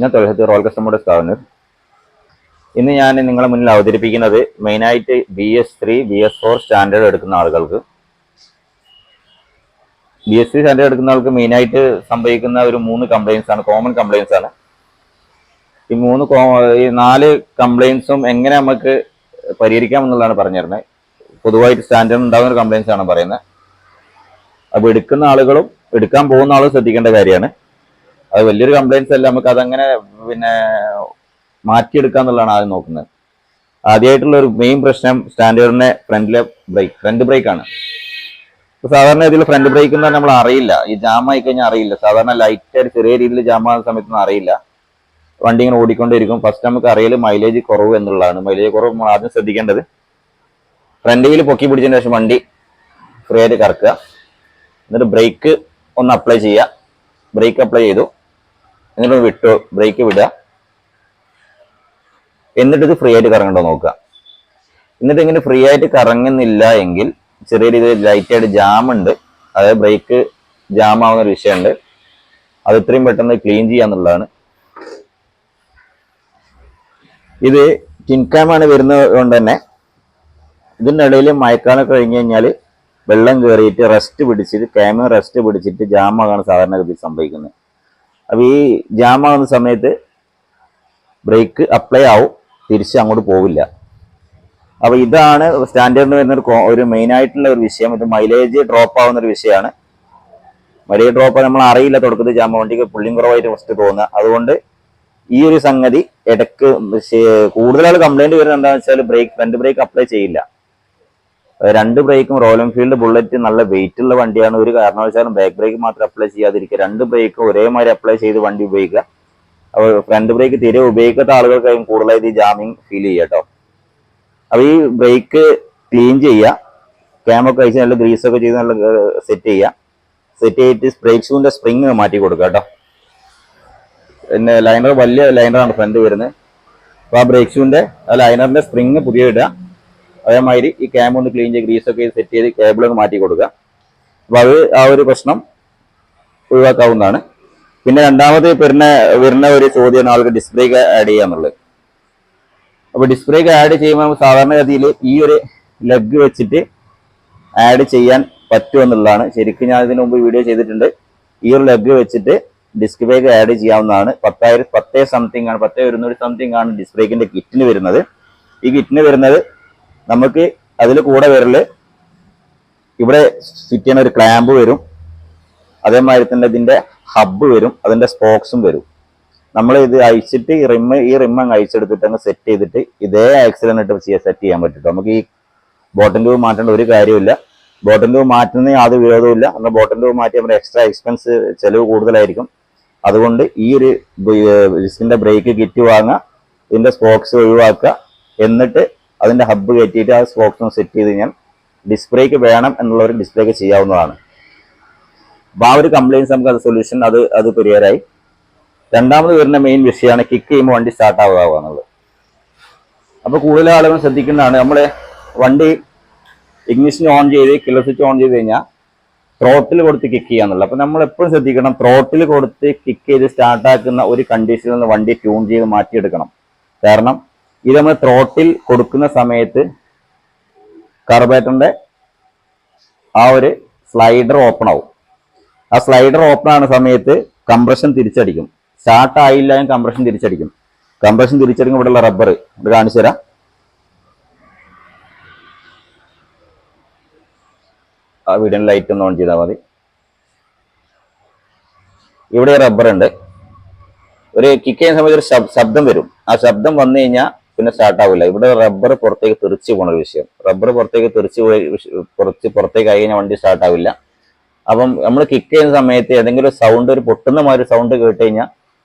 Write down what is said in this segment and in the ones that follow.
ഞാൻ തൊലഹത്ത് റോയൽ കസ്റ്റമറുടെ സ്ഥാപനം. ഇന്ന് ഞാൻ നിങ്ങളെ മുന്നിൽ അവതരിപ്പിക്കുന്നത് മെയിനായിട്ട് BS3 BS4 സ്റ്റാൻഡേർഡ് എടുക്കുന്ന ആളുകൾക്ക്. BS3 സ്റ്റാൻഡേർഡ് എടുക്കുന്ന ആൾക്ക് മെയിനായിട്ട് സംഭവിക്കുന്ന ഒരു 3 കംപ്ലയിൻസ് ആണ്, കോമൺ കംപ്ലയിൻസ് ആണ്. ഈ 4 കംപ്ലയിൻസും എങ്ങനെ നമുക്ക് പരിഹരിക്കാം എന്നുള്ളതാണ് പറഞ്ഞിരുന്നത്. പൊതുവായിട്ട് സ്റ്റാൻഡേർഡ് ഉണ്ടാകുന്ന ഒരു കംപ്ലയിൻസ് ആണ് പറയുന്നത്. അപ്പോൾ എടുക്കുന്ന ആളുകളും എടുക്കാൻ പോകുന്ന ആളും ശ്രദ്ധിക്കേണ്ട കാര്യമാണ്. അത് വലിയൊരു കംപ്ലയിൻസ് അല്ല, നമുക്ക് അതങ്ങനെ മാറ്റിയെടുക്കുക എന്നുള്ളതാണ് ആദ്യം നോക്കുന്നത്. ആദ്യമായിട്ടുള്ള ഒരു മെയിൻ പ്രശ്നം സ്റ്റാൻഡേർഡിന്റെ ഫ്രണ്ട് ബ്രേക്ക് ആണ്. സാധാരണ ഇതിൽ ഫ്രണ്ട് ബ്രേക്ക് എന്ന് പറഞ്ഞാൽ നമ്മൾ അറിയില്ല, ഈ ജാം ആയി കഴിഞ്ഞാൽ അറിയില്ല. സാധാരണ ലൈറ്റായിട്ട് ചെറിയ രീതിയിൽ ജാം ആകുന്ന സമയത്തൊന്നും അറിയില്ല, വണ്ടി ഇങ്ങനെ ഓടിക്കൊണ്ടിരിക്കും. ഫസ്റ്റ് നമുക്ക് അറിയല് മൈലേജ് കുറവ് എന്നുള്ളതാണ്. മൈലേജ് കുറവ് നമ്മൾ ആദ്യം ശ്രദ്ധിക്കേണ്ടത്. ഫ്രണ്ട് വീല് പൊക്കി പിടിച്ചതിന് ശേഷം വണ്ടി ഫ്രീ ആയിട്ട് കറക്കുക, എന്നിട്ട് ബ്രേക്ക് ഒന്ന് അപ്ലൈ ചെയ്യുക. ബ്രേക്ക് അപ്ലൈ ചെയ്തു, എന്നിട്ട് വിട്ടു, ബ്രേക്ക് വിടുക, എന്നിട്ട് ഇത് ഫ്രീ ആയിട്ട് കറങ്ങണ്ടോ നോക്കുക. എന്നിട്ട് ഇങ്ങനെ ഫ്രീ ആയിട്ട് കറങ്ങുന്നില്ല എങ്കിൽ ചെറിയ രീതിയിൽ ലൈറ്റായിട്ട് ജാം ഉണ്ട്, അതായത് ബ്രേക്ക് ജാം ആവുന്ന ഒരു വിഷയമുണ്ട്. അത് ഇത്രയും പെട്ടെന്ന് ക്ലീൻ ചെയ്യാന്നുള്ളതാണ്. ഇത് കിൻകാമാണ് വരുന്നത് കൊണ്ട് തന്നെ ഇതിൻ്റെ ഇടയിൽ മഴക്കാലം കഴിഞ്ഞ് കഴിഞ്ഞാൽ വെള്ളം കയറിയിട്ട് റെസ്റ്റ് പിടിച്ചിട്ട് ക്യാമ റെസ്റ്റ് പിടിച്ചിട്ട് ജാം ആകാണ് സാധാരണ ഗതി സംഭവിക്കുന്നത്. അപ്പോൾ ഈ ജാം ആകുന്ന സമയത്ത് ബ്രേക്ക് അപ്ലൈ ആവും, തിരിച്ച് അങ്ങോട്ട് പോവില്ല. അപ്പോൾ ഇതാണ് സ്റ്റാൻഡേർഡിന് വരുന്ന ഒരു മെയിൻ ആയിട്ടുള്ള ഒരു വിഷയം. ഇത് മൈലേജ് ഡ്രോപ്പ് ആവുന്ന ഒരു വിഷയമാണ്. മൈലേജ് ഡ്രോപ്പ് നമ്മൾ അറിയില്ല, തുടക്കത്തിൽ ജാം വണ്ടിക്ക് പുള്ളിയും കുറവായിട്ട് ഫസ്റ്റ് തോന്നുക. അതുകൊണ്ട് ഈ ഒരു സംഗതി ഇടയ്ക്ക് കൂടുതലാൾ കംപ്ലൈന്റ് വരുന്നത് എന്താണെന്ന് വെച്ചാൽ ഫ്രണ്ട് ബ്രേക്ക് അപ്ലൈ ചെയ്യില്ല. 2 ബ്രേക്കും റോയൽ എൻഫീൽഡ് ബുള്ളറ്റ് നല്ല വെയിറ്റ് ഉള്ള വണ്ടിയാണ്. ഒരു കാരണവശാലും ബാക്ക് ബ്രേക്ക് മാത്രം അപ്ലൈ ചെയ്യാതിരിക്കുക. 2 ബ്രേക്കും ഒരേമാതിരി അപ്ലൈ ചെയ്ത് വണ്ടി ഉപയോഗിക്കുക. അപ്പോൾ ഫ്രണ്ട് ബ്രേക്ക് തീരെ ഉപയോഗിക്കാത്ത ആളുകൾക്കായും കൂടുതലായിട്ട് ഈ ജാമിങ് ഫീൽ ചെയ്യുക കേട്ടോ. അപ്പോൾ ഈ ബ്രേക്ക് ക്ലീൻ ചെയ്യുക, ക്യാമൊക്കെ കഴിച്ച് നല്ല ഗ്രീസൊക്കെ ചെയ്ത് നല്ല സെറ്റ് ചെയ്യുക. സെറ്റ് ചെയ്തിട്ട് ബ്രേക്ക് ഷൂവിൻ്റെ സ്പ്രിങ് മാറ്റി കൊടുക്കുക കേട്ടോ. പിന്നെ ലൈനർ വലിയ ലൈനറാണ് ഫ്രണ്ട് വരുന്നത്. അപ്പോൾ ആ ബ്രേക്ക് ഷൂവിൻ്റെ ആ ലൈനറിൻ്റെ സ്പ്രിങ് പുതിയ ഇടുക. അതേമാതിരി ഈ ക്യാം ഒന്ന് ക്ലീൻ ചെയ്ത് ഗ്രീസൊക്കെ സെറ്റ് ചെയ്ത് കേബിൾ ഒന്ന് മാറ്റി കൊടുക്കുക. അപ്പോൾ അത് ആ ഒരു പ്രശ്നം ഒഴിവാക്കാവുന്നതാണ്. പിന്നെ രണ്ടാമത് വരുന്ന ഒരു ചോദ്യമാണ് ആൾക്ക് ഡിസ്ക് ബ്രേക്ക് ആഡ് ചെയ്യാന്നുള്ളത്. അപ്പോൾ ഡിസ്ക് ബ്രേക്ക് ആഡ് ചെയ്യുമ്പോൾ സാധാരണഗതിയിൽ ഈ ഒരു ലെഗ് വെച്ചിട്ട് ആഡ് ചെയ്യാൻ പറ്റുമെന്നുള്ളതാണ്. ശരിക്കും ഞാൻ ഇതിനു മുമ്പ് വീഡിയോ ചെയ്തിട്ടുണ്ട്. ഈ ഒരു ലെഗ് വെച്ചിട്ട് ഡിസ്ക് ബ്രേക്ക് ആഡ് ചെയ്യാവുന്നതാണ്. 10 സംതിങ് ആണ്, 10 സംതിങ് ആണ് ഡിസ്ക് ബ്രേക്കിന്റെ കിറ്റിന് വരുന്നത്. ഈ കിറ്റിന് വരുന്നത് നമുക്ക് അതിൽ കൂടെ വരല് ഇവിടെ ഫിറ്റ് ചെയ്യുന്ന ഒരു ക്ലാമ്പ് വരും, അതേമാതിരി തന്നെ ഇതിന്റെ ഹബ്ബ് വരും, അതിന്റെ സ്പോക്സും വരും. നമ്മൾ ഇത് അയച്ചിട്ട് ഈ റിമ്മ് അങ്ങ് അയച്ചെടുത്തിട്ട് അങ്ങ് സെറ്റ് ചെയ്തിട്ട് ഇതേ ആക്സിഡന്റ് സെറ്റ് ചെയ്യാൻ പറ്റും. നമുക്ക് ഈ ബോട്ടം ട്യൂബ് മാറ്റേണ്ട ഒരു കാര്യമില്ല. ബോട്ടം ട്യൂബ് മാറ്റുന്ന യാതൊരു വിരോധമില്ല. എന്നാൽ ബോട്ടം ട്യൂബ് മാറ്റി നമ്മുടെ എക്സ്ട്രാ എക്സ്പെൻസ് ചെലവ് കൂടുതലായിരിക്കും. അതുകൊണ്ട് ഈ ഒരു ഡിസ്കിന്റെ ബ്രേക്ക് കിറ്റ് വാങ്ങുക, ഇതിന്റെ സ്പോക്സ് ഒഴിവാക്കുക, എന്നിട്ട് അതിന്റെ ഹബ്ബ് കയറ്റിയിട്ട് ആ സ്പോക്സും സെറ്റ് ചെയ്ത് കഴിഞ്ഞാൽ ഡിസ്ക് ബ്രേക്ക് വേണം എന്നുള്ളവർ ഡിസ്ക് ബ്രേക്ക് ചെയ്യാവുന്നതാണ്. അപ്പോൾ ആ ഒരു കംപ്ലയിൻസ് നമുക്ക് അത് സൊല്യൂഷൻ അത് പരിഹാരമായി. രണ്ടാമത് വരുന്ന മെയിൻ വിഷയമാണ് കിക്ക് ചെയ്യുമ്പോൾ വണ്ടി സ്റ്റാർട്ട് ആവുക എന്നുള്ളത്. അപ്പോൾ കൂടുതൽ ആളുകൾ ശ്രദ്ധിക്കുന്നതാണ്, നമ്മൾ വണ്ടി ഇഗ്നിഷൻ ഓൺ ചെയ്ത് കില്ലർ സ്വിച്ച് ഓൺ ചെയ്ത് കഴിഞ്ഞാൽ ത്രോട്ടിൽ കൊടുത്ത് കിക്ക് ചെയ്യാന്നുള്ളത്. അപ്പോൾ നമ്മൾ എപ്പോഴും ശ്രദ്ധിക്കണം, ത്രോട്ടിൽ കൊടുത്ത് കിക്ക് ചെയ്ത് സ്റ്റാർട്ടാക്കുന്ന ഒരു കണ്ടീഷനിൽ നിന്ന് വണ്ടി ട്യൂൺ ചെയ്ത് മാറ്റിയെടുക്കണം. കാരണം ഇത് നമ്മൾ ത്രോട്ടിൽ കൊടുക്കുന്ന സമയത്ത് കാർബറേറ്ററിന്റെ ആ ഒരു സ്ലൈഡർ ഓപ്പൺ ആവും. ആ സ്ലൈഡർ ഓപ്പൺ ആകുന്ന സമയത്ത് കംപ്രഷൻ തിരിച്ചടിക്കും. സ്റ്റാർട്ട് ആയില്ല എങ്കിൽ കംപ്രഷൻ തിരിച്ചടിക്കും. കംപ്രഷൻ തിരിച്ചടിക്കും ഇവിടെയുള്ള റബ്ബർ ഇത് കാണിച്ചു തരാം. ആ വീഡിയോ ലൈറ്റ് ഒന്ന് ഓൺ ചെയ്താൽ മതി. ഇവിടെ റബ്ബർ ഉണ്ട്. ഒരു കിക്ക് ചെയ്യുന്ന സമയത്ത് ഒരു ശബ്ദം വരും. ആ ശബ്ദം വന്നു കഴിഞ്ഞാൽ പിന്നെ സ്റ്റാർട്ട് ആവില്ല. ഇവിടെ റബ്ബർ പുറത്തേക്ക് തെറിച്ച് പോകുന്ന ഒരു വിഷയം. റബ്ബർ പുറത്തേക്ക് തെറിച്ച് പുറത്തേക്ക് ആയി കഴിഞ്ഞാൽ വണ്ടി സ്റ്റാർട്ട് ആവില്ല. അപ്പം നമ്മൾ കിക്ക് ചെയ്യുന്ന സമയത്ത് ഏതെങ്കിലും ഒരു സൗണ്ട്, ഒരു പൊട്ടുന്ന മാതിരി സൗണ്ട് കേട്ട് കഴിഞ്ഞാൽ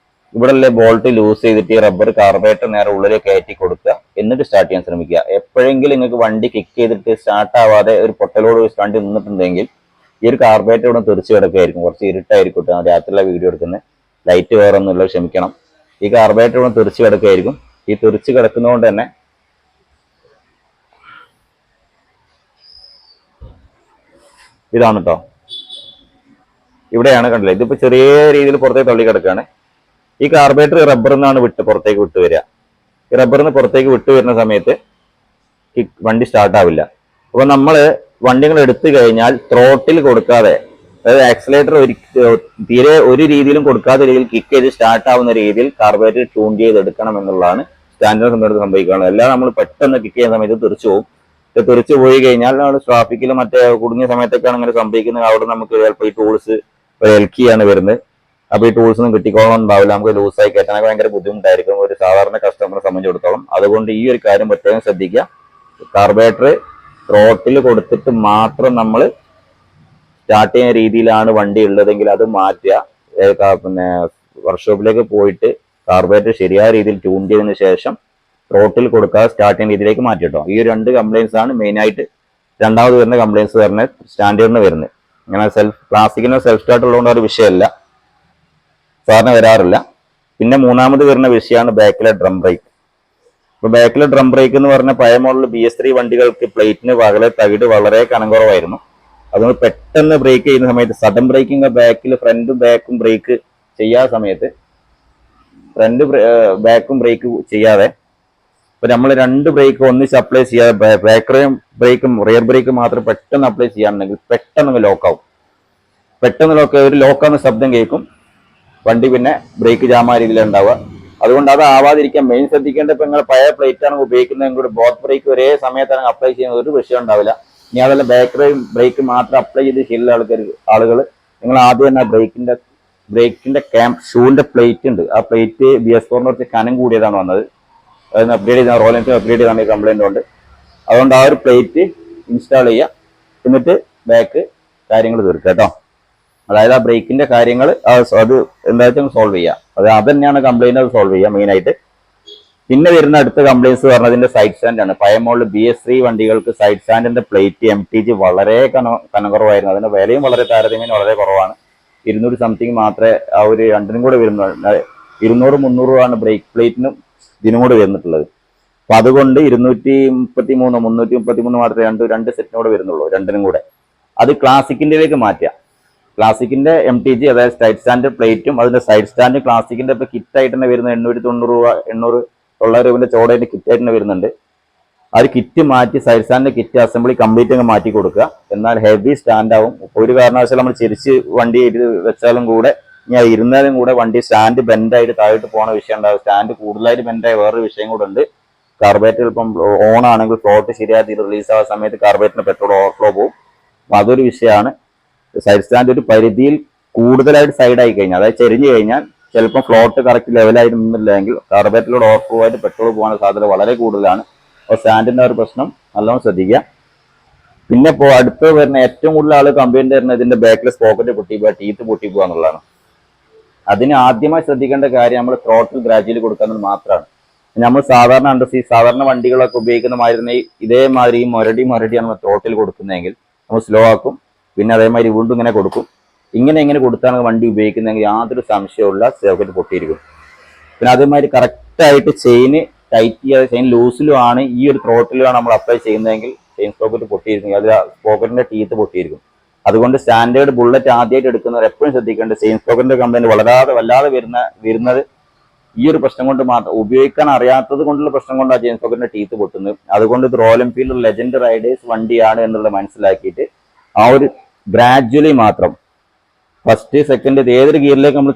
ഇവിടെ ബോൾട്ട് ലൂസ് ചെയ്തിട്ട് ഈ റബ്ബർ കാർബറേറ്റർ നേരെ ഉള്ളിലേക്ക് കയറ്റി കൊടുക്കുക, എന്നിട്ട് സ്റ്റാർട്ട് ചെയ്യാൻ ശ്രമിക്കുക. എപ്പോഴെങ്കിലും നിങ്ങൾക്ക് വണ്ടി കിക്ക് ചെയ്തിട്ട് സ്റ്റാർട്ട് ആവാതെ ഒരു പൊട്ടലോട് വണ്ടി നിന്നിട്ടുണ്ടെങ്കിൽ ഈ ഒരു കാർബറേറ്റർ ഇവിടെ തെറിച്ച് കിടക്കുകയായിരിക്കും. കുറച്ച് ഇരുട്ടായിരിക്കും. രാത്രിയിലെ വീഡിയോ എടുക്കുന്നത്, ലൈറ്റ് വേറെ ഒന്നുമില്ല, ക്ഷമിക്കണം. ഈ കാർബറേറ്റർ ഇവിടെ തെറിച്ച് കിടക്കുകയായിരിക്കും. ഈ തെറിച്ച് കിടക്കുന്നതുകൊണ്ട് തന്നെ ഇതാണ് കേട്ടോ, ഇവിടെയാണ് കണ്ടില്ലേ, ഇതിപ്പോ ചെറിയ രീതിയിൽ പുറത്തേക്ക് തള്ളി കിടക്കുകയാണ്. ഈ കാർബറേറ്റർ റബ്ബറിൽ നിന്നാണ് പുറത്തേക്ക് വിട്ടു വരിക. ഈ റബ്ബറിൽ നിന്ന് പുറത്തേക്ക് വിട്ടു വരുന്ന സമയത്ത് വണ്ടി സ്റ്റാർട്ട് ആവില്ല. അപ്പൊ നമ്മൾ വണ്ടികൾ എടുത്തു കഴിഞ്ഞാൽ ത്രോട്ടിൽ കൊടുക്കാതെ, അതായത് ആക്സിലേറ്റർ തീരെ ഒരു രീതിയിലും കൊടുക്കാത്ത രീതിയിൽ കിക്ക് ചെയ്ത് സ്റ്റാർട്ട് ആവുന്ന രീതിയിൽ കാർബറേറ്റർ ട്യൂൺ ചെയ്തെടുക്കണം എന്നുള്ളതാണ് സ്റ്റാൻഡേർഡ് സമയത്ത് സംഭവിക്കുന്നത്. അല്ലാതെ നമ്മൾ പെട്ടെന്ന് കിക്ക് ചെയ്യുന്ന സമയത്ത് തെറിച്ചു പോകും. തെറിച്ചു പോയി കഴിഞ്ഞാൽ നമ്മൾ ട്രാഫിക്കിൽ മറ്റേ കുടുങ്ങിയ സമയത്തൊക്കെയാണ് ഇങ്ങനെ സംഭവിക്കുന്നത്. അവിടെ നമുക്ക് ചിലപ്പോൾ ഈ ടൂൾസ് എൽക്കിയാണ് വരുന്നത്. അപ്പൊ ഈ ടൂൾസ് ഒന്നും കിട്ടിക്കോളം ഉണ്ടാവില്ല, നമുക്ക് ലൂസായി കയറ്റാനൊക്കെ ഭയങ്കര ബുദ്ധിമുട്ടായിരിക്കും ഒരു സാധാരണ കസ്റ്റമറെ സംബന്ധിച്ചിടത്തോളം. അതുകൊണ്ട് ഈ ഒരു കാര്യം പ്രത്യേകം ശ്രദ്ധിക്കുക. കാർബറേറ്റർ ത്രോട്ടിൽ കൊടുത്തിട്ട് മാത്രം നമ്മൾ സ്റ്റാർട്ട് ചെയ്യുന്ന രീതിയിലാണ് വണ്ടി ഉള്ളതെങ്കിൽ അത് മാറ്റുക. പിന്നെ വർക്ക്ഷോപ്പിലേക്ക് പോയിട്ട് കാർബറേറ്റർ ശരിയായ രീതിയിൽ ട്യൂൺ ചെയ്തതിനു ശേഷം ത്രോട്ടിൽ കൊടുക്കാതെ സ്റ്റാർട്ട് ചെയ്യുന്ന രീതിയിലേക്ക് മാറ്റിട്ടോ. ഈ 2 കംപ്ലൈൻസ് ആണ് മെയിനായിട്ട് രണ്ടാമത് വരുന്ന കംപ്ലൈൻസ് വരുന്നത് സ്റ്റാൻഡേർഡിന് വരുന്നത്. ഇങ്ങനെ ക്ലാസിക്കിനോ സെൽഫ് സ്റ്റാർട്ട് ഉള്ളതുകൊണ്ട് ഒരു വിഷയമല്ല, സാറിന് വരാറില്ല. പിന്നെ മൂന്നാമത് വരുന്ന വിഷയമാണ് ബാക്കിലെ ഡ്രം ബ്രേക്ക്. ഇപ്പൊ ബാക്കിലെ ഡ്രം ബ്രേക്ക് എന്ന് പറഞ്ഞ പഴയ മോഡൽ BS3 വണ്ടികൾക്ക് പ്ലേറ്റിന് പകലെ തകിട് വളരെ കനം കുറവായിരുന്നു. അതുകൊണ്ട് പെട്ടെന്ന് ബ്രേക്ക് ചെയ്യുന്ന സമയത്ത് സഡൻ ബ്രേക്കിംഗ് ബാക്കിൽ ഫ്രണ്ടും ബാക്കും ബ്രേക്ക് ചെയ്യാത്ത സമയത്ത് ഫ്രണ്ട് ബാക്കും ബ്രേക്ക് ചെയ്യാതെ ഇപ്പൊ നമ്മൾ 2 ബ്രേക്ക് ഒന്നിച്ച് അപ്ലൈ ചെയ്യാതെ ബാക്ക് ബ്രേക്കും റിയർ ബ്രേക്കും മാത്രം പെട്ടെന്ന് അപ്ലൈ ചെയ്യാന്നുണ്ടെങ്കിൽ പെട്ടെന്ന് ലോക്കാവും. പെട്ടെന്ന് ഒരു ലോക്കാവുന്ന ശബ്ദം കേൾക്കും. വണ്ടി പിന്നെ ബ്രേക്ക് ജാമായ രീതിയിലാണ് ഉണ്ടാവുക. അതുകൊണ്ട് അത് ആവാതിരിക്കാൻ മെയിൻ ശ്രദ്ധിക്കേണ്ട, ഇപ്പൊ നിങ്ങൾ പഴയ പ്ലേറ്റ് ആണ് ഉപയോഗിക്കുന്നതെങ്കിൽ ബോത്ത് ബ്രേക്ക് ഒരേ സമയത്താണ് അപ്ലൈ ചെയ്യുന്നത്, ഒരു വിഷയം ഉണ്ടാവില്ല. ഇനി അതല്ല ബാക്ക് ബ്രേക്ക് മാത്രം അപ്ലൈ ചെയ്ത് ശീലമുള്ള ആളുകൾ നിങ്ങൾ ആദ്യം തന്നെ ബ്രേക്കിന്റെ ഷൂവിന്റെ പ്ലേറ്റ് ഉണ്ട്. ആ പ്ലേറ്റ് BS4 കുറച്ച് കനം കൂടിയതാണ് വന്നത്. അതിന് അപ്ഗ്രേഡ് ചെയ്ത റോയൽ എൻഫീൽഡ് അപ്ഗ്രേഡ് ചെയ്താണ് കംപ്ലൈന്റ് ഉണ്ട്. അതുകൊണ്ട് ആ ഒരു പ്ലേറ്റ് ഇൻസ്റ്റാൾ ചെയ്യുക. എന്നിട്ട് ബാക്ക് കാര്യങ്ങൾ തീർക്കുക കേട്ടോ. അതായത് ആ ബ്രേക്കിന്റെ കാര്യങ്ങൾ അത് എന്താ വെച്ചാൽ സോൾവ് ചെയ്യുക. അത് തന്നെയാണ് കംപ്ലൈന്റ്, അത് സോൾവ് ചെയ്യുക മെയിനായിട്ട്. പിന്നെ വരുന്ന അടുത്ത കംപ്ലൈൻസ് പറഞ്ഞതിന്റെ സൈഡ് സ്റ്റാൻഡ് ആണ്. പഴയ മോഡൽ BS3 വണ്ടികൾക്ക് സൈഡ് സ്റ്റാൻഡിന്റെ പ്ലേറ്റ് MTG വളരെ കനം കുറവായിരുന്നു. അതിന്റെ വിലയും വളരെ താരതമ്യം വളരെ കുറവാണ്. 200 സംതിങ് മാത്രമേ ആ ഒരു രണ്ടിനും കൂടെ വരുന്നുള്ളൂ. 200-300 ആണ് ബ്രേക്ക് പ്ലേറ്റിനും ഇതിനും കൂടെ വരുന്നിട്ടുള്ളത്. അപ്പൊ അതുകൊണ്ട് 233-333 മാത്രമേ രണ്ട് സെറ്റിനോട് വരുന്നുള്ളൂ, രണ്ടിനും കൂടെ. അത് ക്ലാസിക്കിന്റെലേക്ക് മാറ്റുക. ക്ലാസിക്കിന്റെ MTG അതായത് സൈഡ് സ്റ്റാൻഡ് പ്ലേറ്റും അതിന്റെ സൈഡ് സ്റ്റാൻഡ് ക്ലാസിക്കിന്റെ ഇപ്പൊ കിറ്റായിട്ട് തന്നെ വരുന്ന 890 രൂപ 800 രൂപന്റെ ചോടേന്റെ കിറ്റായിട്ട് തന്നെ വരുന്നുണ്ട്. ആ ഒരു കിറ്റ് മാറ്റി സൈഡ് സ്റ്റാൻഡിന്റെ കിറ്റ് അസംബ്ലി കംപ്ലീറ്റ് അങ്ങ് മാറ്റി കൊടുക്കുക. എന്നാൽ ഹെവി സ്റ്റാൻഡ് ആവും. ഒരു കാരണവശാലും നമ്മൾ ചിരിച്ച് വണ്ടി വെച്ചാലും കൂടെ ഞാൻ ഇരുന്നാലും കൂടെ വണ്ടി സ്റ്റാൻഡ് ബെൻഡായിട്ട് താഴോട്ട് പോണ വിഷയം ഉണ്ടാവും. സ്റ്റാൻഡ് കൂടുതലായിട്ട് ബെൻഡായ വേറൊരു വിഷയം കൂടെ ഉണ്ട്. കാർബറേറ്റർ ഇപ്പം ഓൺ ആണെങ്കിൽ ഫ്ലോട്ട് ശരിയായി റിലീസ് ആവുന്ന സമയത്ത് കാർബറേറ്ററിന് പെട്രോൾ ഓവർഫ്ലോ പോകും. അപ്പൊ അതൊരു വിഷയമാണ്. സൈഡ് സ്റ്റാൻഡ് ഒരു പരിധിയിൽ കൂടുതലായിട്ട് സൈഡായി കഴിഞ്ഞാൽ, അതായത് ചെരിഞ്ഞു കഴിഞ്ഞാൽ ചിലപ്പോൾ ഫ്ലോട്ട് കറക്റ്റ് ലെവലായിട്ട് നിന്നില്ലെങ്കിൽ കാർബറേറ്ററിലൂടെ ഓവർഫ്ലോ ആയിട്ട് പെട്രോൾ പോകാനുള്ള സാധ്യത വളരെ കൂടുതലാണ്. അപ്പോൾ സ്റ്റാൻഡിന്റെ ഒരു പ്രശ്നം നല്ലോണം ശ്രദ്ധിക്കുക. പിന്നെ ഇപ്പോൾ അടുത്ത് വരുന്ന ഏറ്റവും കൂടുതൽ ആൾ കംപ്ലൈന്റ് വരുന്ന ഇതിന്റെ ബാക്കിലെ സ്പോക്കറ്റ് പൊട്ടിപ്പോവുക, ടീത്ത് പൊട്ടിപ്പോവുക എന്നുള്ളതാണ്. അതിന് ആദ്യമായി ശ്രദ്ധിക്കേണ്ട കാര്യം നമ്മൾ ത്രോട്ടിൽ ഗ്രാജുവലി കൊടുക്കുന്നത് മാത്രമാണ്. നമ്മൾ സാധാരണ വണ്ടികളൊക്കെ ഉപയോഗിക്കുന്ന മാതിരി ഇതേമാതിരി മുരടിയാണ് നമ്മൾ ത്രോട്ടിൽ കൊടുക്കുന്നതെങ്കിൽ നമ്മൾ സ്ലോ ആക്കും. പിന്നെ അതേമാതിരി വീണ്ടും ഇങ്ങനെ കൊടുക്കും. ഇങ്ങനെ കൊടുത്താണ് വണ്ടി ഉപയോഗിക്കുന്നതെങ്കിൽ യാതൊരു സംശയമുള്ള സോക്കറ്റ് പൊട്ടിയിരിക്കും. പിന്നെ അതേമാതിരി കറക്റ്റായിട്ട് ചെയിന് ടൈറ്റ് ചെയ്യാതെ ചെയിൻ ലൂസിലും ആണ് ഈ ഒരു ത്രോട്ടിലാണ് നമ്മൾ അപ്ലൈ ചെയ്യുന്നതെങ്കിൽ ചെയിൻ സ്പോക്കറ്റ് പൊട്ടിയിരിക്കും. അത് സ്പോക്കറ്റിന്റെ ടീത്ത് പൊട്ടിയിരിക്കും. അതുകൊണ്ട് സ്റ്റാൻഡേർഡ് ബുള്ളറ്റ് ആദ്യമായിട്ട് എടുക്കുന്നവർ എപ്പോഴും ശ്രദ്ധിക്കേണ്ടത് ചെയിൻ സ്പോക്കറ്റിന്റെ കംപ്ലൈന്റ് വല്ലാതെ വരുന്നത് ഈ ഒരു പ്രശ്നം കൊണ്ട് മാത്രം, ഉപയോഗിക്കാൻ അറിയാത്തത് കൊണ്ടുള്ള പ്രശ്നം കൊണ്ട് ആ ചെയിൻ സ്പോക്കറ്റിന്റെ ടീത്ത് പൊട്ടുന്നത്. അതുകൊണ്ട് ഇത് റോയൽ എൻഫീൽഡ് ലെജൻഡ് റൈഡേഴ്സ് വണ്ടിയാണ് എന്നുള്ളത് മനസ്സിലാക്കിയിട്ട് ആ ഒരു ഗ്രാജുവലി മാത്രം ഫസ്റ്റ് സെക്കൻഡ് ഏതൊരു ഗിയറിലേക്ക് നമ്മൾ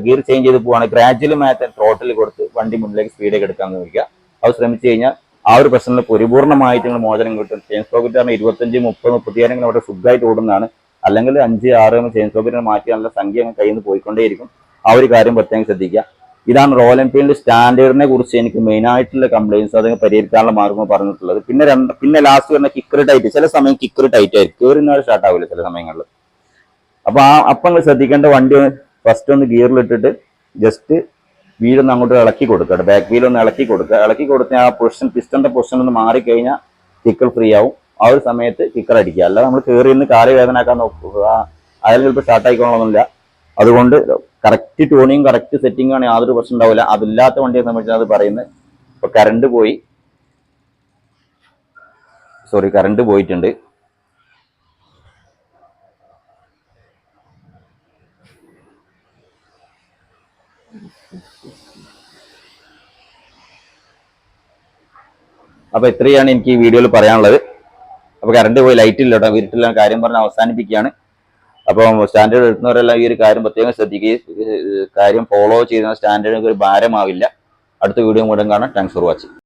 ഗിയർ ചേഞ്ച് ചെയ്ത് പോവാണ് ഗ്രാജുവലി മാറ്റാൻ ത്രോട്ടിൽ കൊടുത്ത് വണ്ടി മുന്നിലേക്ക് സ്പീഡേക്ക് എടുക്കാൻ നോക്കുക. അത് ശ്രമിച്ചു കഴിഞ്ഞാൽ ആ ഒരു പ്രശ്നത്തിൽ പരിപൂർണ്ണമായിട്ട് നിങ്ങൾ മോചനം കിട്ടും. ചെയിൻ സ്പോക്കറ്റ് പറഞ്ഞാൽ 25, 30, 36 അവിടെ സുഖമായിട്ട് ഓടുന്നതാണ്. അല്ലെങ്കിൽ 5, 6 ചെയിൻ സ്പോക്കറ്റിനെ മാറ്റിയാലുള്ള സംഖ്യ കയ്യിൽ നിന്ന് പോയിക്കൊണ്ടേയിരിക്കും. ആ ഒരു കാര്യം പ്രത്യേകം ശ്രദ്ധിക്കുക. ഇതാണ് റോയൽ എൻഫീൽഡ് സ്റ്റാൻഡേർഡിനെ കുറിച്ച് എനിക്ക് മെയിൻ ആയിട്ടുള്ള കംപ്ലൈൻസ് അത് പരിഹരിക്കാനുള്ള മാർഗം പറഞ്ഞിട്ടുള്ളത്. പിന്നെ ലാസ്റ്റ് വരുന്ന കിക്കർ ടൈറ്റ്. ചില സമയം കിക്കർ ടൈറ്റ് ആയിരിക്കും, കയറിനാൾ സ്റ്റാർട്ട് ആവില്ല ചില സമയങ്ങളിൽ. അപ്പൊ നിങ്ങൾ ശ്രദ്ധിക്കേണ്ട വണ്ടി ഫസ്റ്റ് ഒന്ന് ഗിയറിലിട്ടിട്ട് ജസ്റ്റ് വീലൊന്ന് അങ്ങോട്ട് ഇളക്കി കൊടുക്കുക. ബാക്ക് വീലൊന്ന് ഇളക്കി കൊടുത്ത് ആ പിസ്റ്റന്റെ പൊസിഷൻ ഒന്ന് മാറിക്കഴിഞ്ഞാൽ കിക്കർ ഫ്രീ ആവും. ആ ഒരു സമയത്ത് കിക്കർ അടിക്കുക. അല്ലാതെ നമ്മൾ കയറി നിന്ന് കാല് വേദനയാക്കാൻ നോക്കുക, അതിൽ ചിലപ്പോൾ സ്റ്റാർട്ട് ആയിക്കോളണമെന്നില്ല. അതുകൊണ്ട് കറക്റ്റ് ട്യൂണിങ് കറക്റ്റ് സെറ്റിംഗ് ആണ്, യാതൊരു പ്രശ്നം ഉണ്ടാവില്ല. അതില്ലാത്ത വണ്ടിയെ സംബന്ധിച്ചാൽ അത് പറയുന്നത്. ഇപ്പൊ കറണ്ട് പോയിട്ടുണ്ട്. അപ്പൊ ഇത്രയാണ് എനിക്ക് ഈ വീഡിയോയിൽ പറയാനുള്ളത്. അപ്പൊ കറണ്ട് പോയി, ലൈറ്റ് ഇല്ല കേട്ടോ, വീട്ടിലുള്ള കാര്യം പറഞ്ഞ് അവസാനിപ്പിക്കുകയാണ്. അപ്പം സ്റ്റാൻഡേർഡ് എടുക്കുന്നവരെല്ലാം ഈ ഒരു കാര്യം പ്രത്യേകം ശ്രദ്ധിക്കുകയും കാര്യം ഫോളോ ചെയ്യുന്ന സ്റ്റാൻഡേർഡ് ഒരു ഭാരമാവില്ല. അടുത്ത വീഡിയോ മുഴുവൻ കാണാം. Thanks for watching.